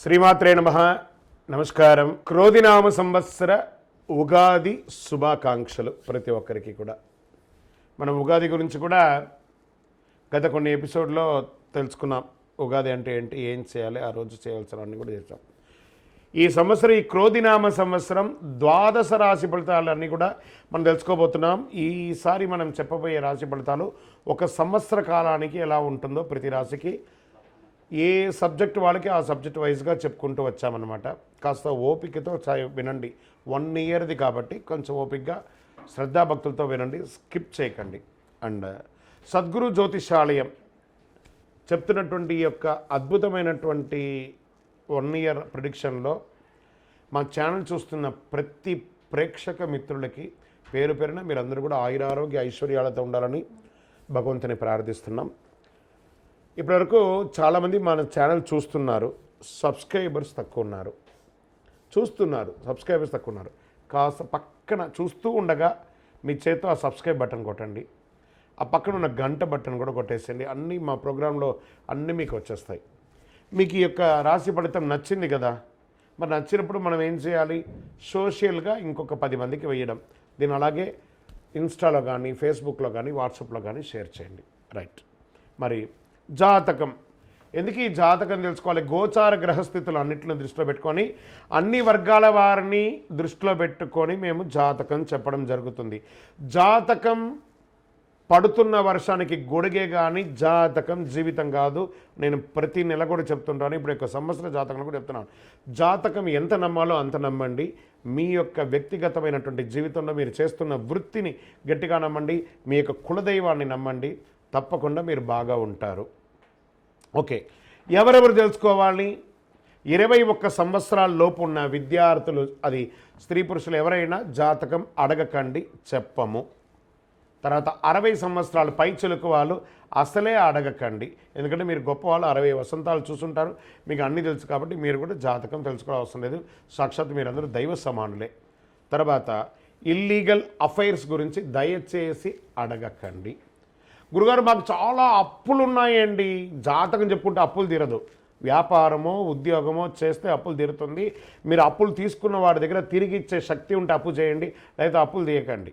శ్రీమాత్రే నమః. నమస్కారం. క్రోధినామ సంవత్సర ఉగాది శుభాకాంక్షలు ప్రతి ఒక్కరికి కూడా. మనం ఉగాది గురించి కూడా గత కొన్ని ఎపిసోడ్లో తెలుసుకున్నాం. ఉగాది అంటే ఏంటి, ఏం చేయాలి, ఆ రోజు చేయాల్సినవన్నీ కూడా చేసాం. ఈ సంవత్సరం, ఈ క్రోధినామ సంవత్సరం ద్వాదశ రాశి ఫలితాలన్నీ కూడా మనం తెలుసుకోబోతున్నాం. ఈసారి మనం చెప్పబోయే రాశి ఫలితాలు ఒక సంవత్సర కాలానికి ఎలా ఉంటుందో ప్రతి రాశికి ఏ సబ్జెక్ట్ వాళ్ళకి ఆ సబ్జెక్ట్ వైజ్గా చెప్పుకుంటూ వచ్చామన్నమాట. కాస్త ఓపికతో వినండి. 1 ఇయర్ది కాబట్టి కొంచెం ఓపికగా శ్రద్ధాభక్తులతో వినండి, స్కిప్ చేయకండి. అండ్ సద్గురు జ్యోతిషాలయం చెప్తున్నటువంటి ఈ యొక్క అద్భుతమైనటువంటి 1 ఇయర్ ప్రిడిక్షన్లో మా ఛానల్ చూస్తున్న ప్రతి ప్రేక్షక మిత్రులకి పేరు పేరున మీరందరూ కూడా ఆయురారోగ్య ఐశ్వర్యాలతో ఉండాలని భగవంతుని ప్రార్థిస్తున్నాం. ఇప్పటివరకు చాలామంది మన ఛానల్ చూస్తున్నారు, సబ్స్క్రైబర్స్ తక్కువ ఉన్నారు. సబ్స్క్రైబర్స్ తక్కువ ఉన్నారు. కాస్త పక్కన చూస్తూ ఉండగా మీ చేతితో ఆ సబ్స్క్రైబ్ బటన్ కొట్టండి. ఆ పక్కన ఉన్న గంట బటన్ కూడా కొట్టేసేయండి. అన్నీ మా ప్రోగ్రాంలో అన్నీ మీకు వచ్చేస్తాయి. మీకు ఈ యొక్క రాశి ఫలితం నచ్చింది కదా, మరి నచ్చినప్పుడు మనం ఏం చేయాలి? సోషల్గా ఇంకొక 10 మందికి వేయడం. దీన్ని అలాగే ఇన్స్టాలో కానీ, ఫేస్బుక్లో కానీ, వాట్సాప్లో కానీ షేర్ చేయండి. రైట్. మరి జాతకం ఎందుకు ఈ జాతకం తెలుసుకోవాలి? గోచార గ్రహస్థితులు అన్నింటిని దృష్టిలో పెట్టుకొని, అన్ని వర్గాల వారిని దృష్టిలో పెట్టుకొని మేము జాతకం చెప్పడం జరుగుతుంది. జాతకం పడుతున్న వర్షానికి గొడుగే కానీ జాతకం జీవితం కాదు. నేను ప్రతి నెల కూడా చెప్తుంటాను. ఇప్పుడు యొక్క సంవత్సర జాతకం కూడా చెప్తున్నాను. జాతకం ఎంత నమ్మాలో అంత నమ్మండి. మీ యొక్క వ్యక్తిగతమైనటువంటి జీవితంలో మీరు చేస్తున్న వృత్తిని గట్టిగా నమ్మండి. మీ యొక్క కులదైవాన్ని నమ్మండి. తప్పకుండా మీరు బాగా ఉంటారు. ఓకే, ఎవరెవరు తెలుసుకోవాలి? 21 సంవత్సరాల లోపు ఉన్న విద్యార్థులు, అది స్త్రీ పురుషులు ఎవరైనా జాతకం అడగకండి, చెప్పము. తర్వాత 60 సంవత్సరాలు పైచిలుకు వాళ్ళు అసలే అడగకండి. ఎందుకంటే మీరు గొప్పవాళ్ళు, 60 వసంతాలు చూసుంటారు, మీకు అన్నీ తెలుసు కాబట్టి మీరు కూడా జాతకం తెలుసుకోవడం అవసరం లేదు. సాక్షాత్ మీరందరూ దైవ సమానులే. తర్వాత ఇల్లీగల్ అఫైర్స్ గురించి దయచేసి అడగకండి. గురుగారు మాకు చాలా అప్పులు ఉన్నాయండి. జాతకం చెప్పుకుంటే అప్పులు తీరదు. వ్యాపారమో ఉద్యోగమో చేస్తే అప్పులు తీరుతుంది. మీరు అప్పులు తీసుకున్న వాడి దగ్గర తిరిగి ఇచ్చే శక్తి ఉంటే అప్పు చేయండి, లేదా అప్పులు తీయకండి.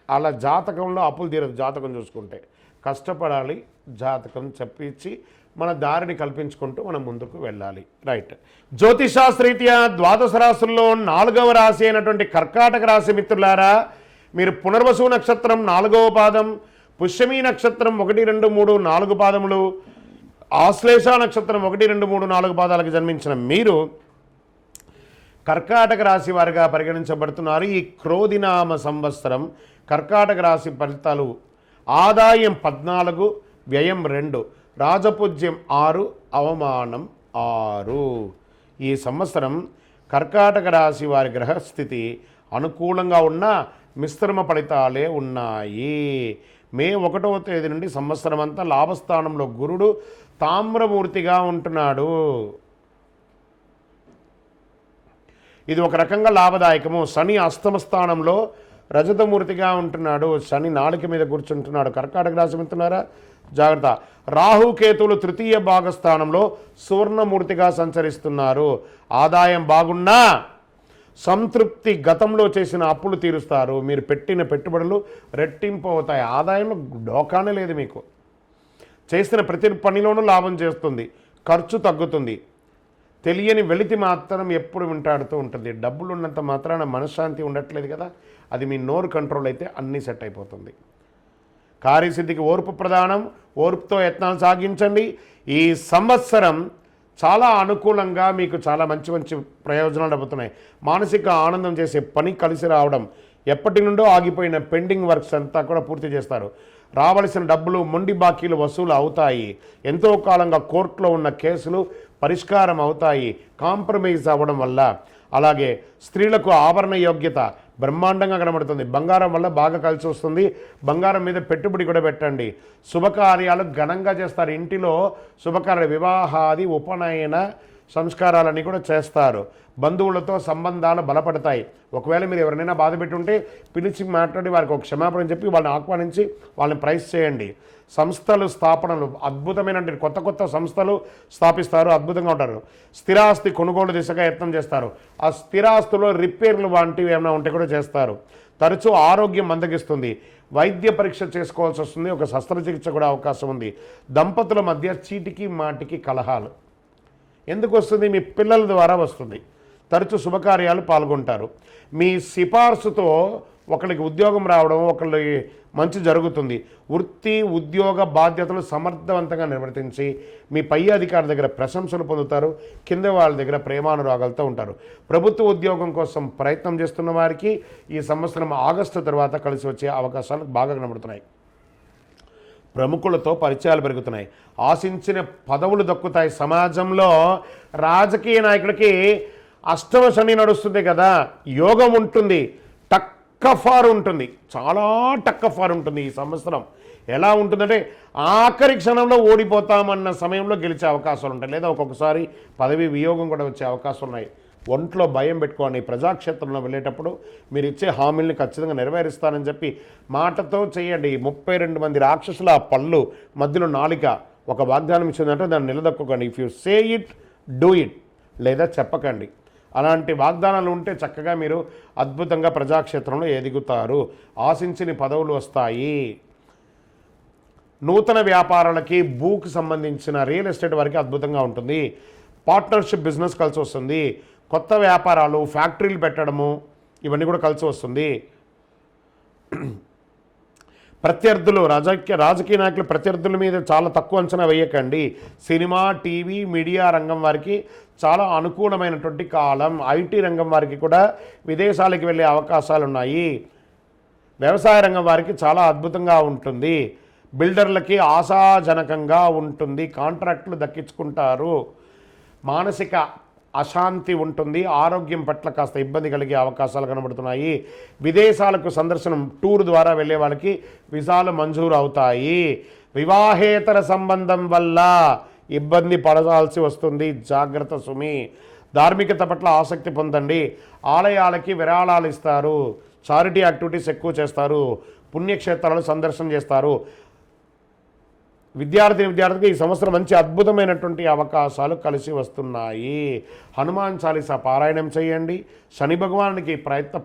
అలా జాతకంలో అప్పులు తీరదు. జాతకం చూసుకుంటే కష్టపడాలి. జాతకం చెప్పించి మన దారిని కల్పించుకుంటూ మనం ముందుకు వెళ్ళాలి. రైట్. జ్యోతిషాస్త్రీత్యా ద్వాదశ రాశుల్లో 4వ రాశి అయినటువంటి కర్కాటక రాశి మిత్రులారా, మీరు పునర్వసు నక్షత్రం 4వ పాదం, పుష్యమీ నక్షత్రం 1, 2, 3, 4 పాదములు, ఆశ్లేష నక్షత్రం 1, 2, 3, 4 పాదాలకు జన్మించిన మీరు కర్కాటక రాశి వారిగా పరిగణించబడుతున్నారు. ఈ క్రోధినామ సంవత్సరం కర్కాటక రాశి ఫలితాలు: ఆదాయం 14, వ్యయం 2, రాజపూజ్యం 6, అవమానం 6. ఈ సంవత్సరం కర్కాటక రాశి వారి గ్రహస్థితి అనుకూలంగా ఉన్న మిశ్రమ ఫలితాలే ఉన్నాయి. మే 1వ తేదీ నుండి సంవత్సరం అంతా లాభస్థానంలో గురుడు తామ్రమూర్తిగా ఉంటున్నాడు. ఇది ఒక రకంగా లాభదాయకము. శని అష్టమ స్థానంలో రజతమూర్తిగా ఉంటున్నాడు. శని నాలుక మీద కూర్చుంటున్నాడు. కర్కాటక రాశి మిత్రులారా జాగ్రత్త. రాహుకేతువులు తృతీయ భాగస్థానంలో సువర్ణమూర్తిగా సంచరిస్తున్నారు. ఆదాయం బాగున్నా సంతృప్తి, గతంలో చేసిన అప్పులు తీరుస్తారు. మీరు పెట్టిన పెట్టుబడులు రెట్టింపు అవుతాయి. ఆదాయంలో డోకానే లేదు. మీకు చేసిన ప్రతి పనిలోనూ లాభం చేస్తుంది. ఖర్చు తగ్గుతుంది. తెలియని వెలితి మాత్రం ఎప్పుడు వెంటాడుతూ ఉంటుంది. డబ్బులు ఉన్నంత మాత్రాన మనశ్శాంతి ఉండట్లేదు కదా. అది మీ నోరు కంట్రోల్ అయితే అన్నీ సెట్ అయిపోతుంది. కార్యసిద్ధికి ఓర్పు ప్రధానం. ఓర్పుతో యత్నాలు సాగించండి. ఈ సంవత్సరం చాలా అనుకూలంగా మీకు చాలా మంచి మంచి ప్రయోజనాలు లభిస్తున్నాయి. మానసిక ఆనందం చేసే పని కలిసి రావడం, ఎప్పటి నుండో ఆగిపోయిన పెండింగ్ వర్క్స్ అంతా కూడా పూర్తి చేస్తారు. రావలసిన డబ్బులు, మొండి బాకీలు వసూలు అవుతాయి. ఎంతో కాలంగా కోర్టులో ఉన్న కేసులు పరిష్కారం అవుతాయి కాంప్రమైజ్ అవ్వడం వల్ల. అలాగే స్త్రీలకు ఆభరణ యోగ్యత బ్రహ్మాండంగా కనబడుతుంది. బంగారం వల్ల బాగా కలిసి వస్తుంది. బంగారం మీద పెట్టుబడి కూడా పెట్టండి. శుభకార్యాలు ఘనంగా చేస్తారు. ఇంటిలో శుభకార్యాలు, వివాహాది, ఉపనయన సంస్కారాలన్నీ కూడా చేస్తారు. బంధువులతో సంబంధాలు బలపడతాయి. ఒకవేళ మీరు ఎవరినైనా బాధ పెట్టుంటే పిలిచి మాట్లాడి వారికి ఒక క్షమాపణ చెప్పి వాళ్ళని ఆహ్వానించి వాళ్ళని ప్రైజ్ చేయండి. సంస్థలు స్థాపనలు అద్భుతమైన కొత్త కొత్త సంస్థలు స్థాపిస్తారు, అద్భుతంగా ఉంటారు. స్థిరాస్తి కొనుగోలు దిశగా యత్నం చేస్తారు. ఆ స్థిరాస్తులో రిపేర్లు వంటివి ఏమైనా ఉంటే కూడా చేస్తారు. తరచూ ఆరోగ్యం మందగిస్తుంది. వైద్య పరీక్ష చేసుకోవాల్సి వస్తుంది. ఒక శస్త్రచికిత్స కూడా అవకాశం ఉంది. దంపతుల మధ్య చీటికి మాటికి కలహాలు ఎందుకు వస్తుంది? మీ పిల్లల ద్వారా వస్తుంది. తరచూ శుభకార్యాలు పాల్గొంటారు. మీ సిఫార్సుతో ఒకరికి ఉద్యోగం రావడం, ఒకరికి మంచి జరుగుతుంది. వృత్తి ఉద్యోగ బాధ్యతలు సమర్థవంతంగా నిర్వర్తించి మీ పై అధికారి దగ్గర ప్రశంసలు పొందుతారు. కింద వాళ్ళ దగ్గర ప్రేమానురాగాలతో ఉంటారు. ప్రభుత్వ ఉద్యోగం కోసం ప్రయత్నం చేస్తున్న వారికి ఈ సంవత్సరం ఆగస్టు తర్వాత కలిసి వచ్చే అవకాశాలు బాగా కనబడుతున్నాయి. ప్రముఖులతో పరిచయాలు పెరుగుతున్నాయి. ఆశించిన పదవులు దక్కుతాయి. సమాజంలో రాజకీయ నాయకుడికి అష్టమ శని నడుస్తుంది కదా, యోగం ఉంటుంది. టక్కఫార్ ఉంటుంది, చాలా టక్కఫార్ ఉంటుంది ఈ సంవత్సరం. ఎలా ఉంటుందంటే ఆఖరి క్షణంలో ఓడిపోతామన్న సమయంలో గెలిచే అవకాశాలు ఉంటాయి. లేదా ఒక్కొక్కసారి పదవి వియోగం కూడా వచ్చే అవకాశాలు ఉన్నాయి. ఒంట్లో భయం పెట్టుకోండి. ప్రజాక్షేత్రంలో వెళ్ళేటప్పుడు మీరు ఇచ్చే హామీల్ని ఖచ్చితంగా నెరవేరుస్తానని చెప్పి మాటతో చేయండి. 32 మంది రాక్షసుల పళ్ళు మధ్యలో నాలిక ఒక వాగ్దానం ఇచ్చిందంటే దాన్ని నిలదొక్కకండి. If you say it do it, లేదా చెప్పకండి. అలాంటి వాగ్దానాలు ఉంటే చక్కగా మీరు అద్భుతంగా ప్రజాక్షేత్రంలో ఎదుగుతారు. ఆశించిన పదవులు వస్తాయి. నూతన వ్యాపారాలకి భూకి సంబంధించిన రియల్ ఎస్టేట్ వారికి అద్భుతంగా ఉంటుంది. పార్ట్నర్షిప్ బిజినెస్ కలిసి వస్తుంది. కొత్త వ్యాపారాలు, ఫ్యాక్టరీలు పెట్టడము ఇవన్నీ కూడా కలిసి వస్తుంది. ప్రత్యర్థులు, రాజకీయ నాయకులు ప్రత్యర్థుల మీద చాలా తక్కువ అంచనా వేయకండి. సినిమా, టీవీ, మీడియా రంగం వారికి చాలా అనుకూలమైనటువంటి కాలం. ఐటీ రంగం వారికి కూడా విదేశాలకు వెళ్ళే అవకాశాలు ఉన్నాయి. వ్యవసాయ రంగం వారికి చాలా అద్భుతంగా ఉంటుంది. బిల్డర్లకి ఆశాజనకంగా ఉంటుంది. కాంట్రాక్టులు దక్కించుకుంటారు. మానసిక అశాంతి ఉంటుంది. ఆరోగ్యం పట్ల కాస్త ఇబ్బంది కలిగే అవకాశాలు కనబడుతున్నాయి. విదేశాలకు సందర్శనం, టూర్ ద్వారా వెళ్ళే వాళ్ళకి వీసాలు మంజూరు అవుతాయి. వివాహేతర సంబంధం వల్ల ఇబ్బంది పడాల్సి వస్తుంది, జాగ్రత్త సుమి. ధార్మికత పట్ల ఆసక్తి పొందండి. ఆలయాలకి విరాళాలు ఇస్తారు. చారిటీ యాక్టివిటీస్ ఎక్కువ చేస్తారు. పుణ్యక్షేత్రాలు సందర్శన చేస్తారు. విద్యార్థికి ఈ సంవత్సరం మంచి అద్భుతమైనటువంటి అవకాశాలు కలిసి వస్తున్నాయి. హనుమాన్ చాలీసా పారాయణం చేయండి. శని భగవానుడికి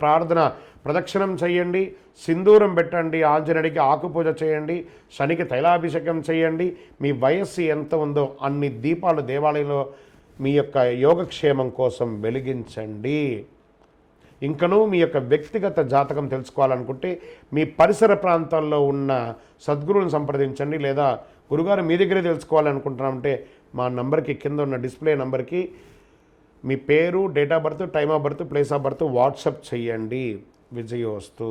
ప్రార్థన ప్రదక్షిణం చేయండి. సింధూరం పెట్టండి. ఆంజనేయుడికి ఆకుపూజ చేయండి. శనికి తైలాభిషేకం చేయండి. మీ వయస్సు ఎంత ఉందో అన్ని దీపాలు దేవాలయంలో మీ యొక్క యోగక్షేమం కోసం వెలిగించండి. ఇంకనూ మీ యొక్క వ్యక్తిగత జాతకం తెలుసుకోవాలనుకుంటే మీ పరిసర ప్రాంతాల్లో ఉన్న సద్గురువుని సంప్రదించండి. లేదా గురుగారు మీ దగ్గరే తెలుసుకోవాలనుకుంటున్నామంటే మా నంబర్కి, కింద ఉన్న డిస్ప్లే నంబర్కి మీ పేరు, date of birth, time of birth, place of birth WhatsApp చేయండి. విజయోస్తు.